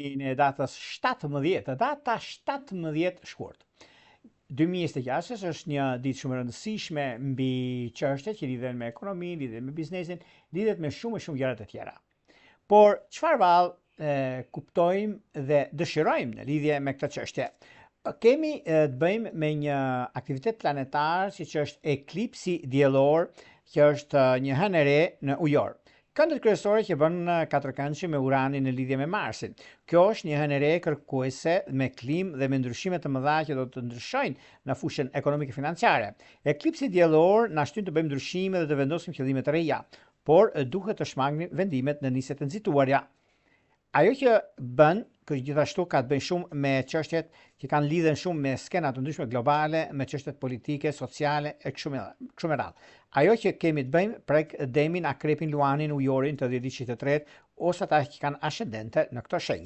dënimin e datës 17, data 17 shkurt. 2026 është një ditë shumë e rëndësishme mbi çështjet që lidhen me ekonominë, lidhen me biznesin, lidhet me shumë gjëra të tjera. Por çfarë vallë kuptojmë dhe dëshirojmë në lidhje me këtë çështje? Kemi të bëjmë me një aktivitet planetar siç është eklipsi diellor, që është një hënë e re në ujor. Këndët kryesore që bën katërkëndshë me Uranin në lidhje me Marsin. Kjo është një hënë e re kërkuese me klimë dhe me ndryshime të mëdha që do të ndryshojnë në fushën ekonomike financiare. Eklipsi diellor na shtyn të bëjmë ndryshime dhe të vendosim qëllime të reja, por duhet të shmangnim vendimet në nisjet e nxituara. Ajo që bën, gjithashtu ka të bëjë shumë me çështjet që kanë lidhen shumë me skena të ndryshme globale, me çështjet politike, sociale e kështu me radhë. Ajo që kemi të bëjmë prek Demin, Akrepin, Luanin, Ujorin të 10 diçit të tretë ose ata që kanë ascendente në këto shenjë.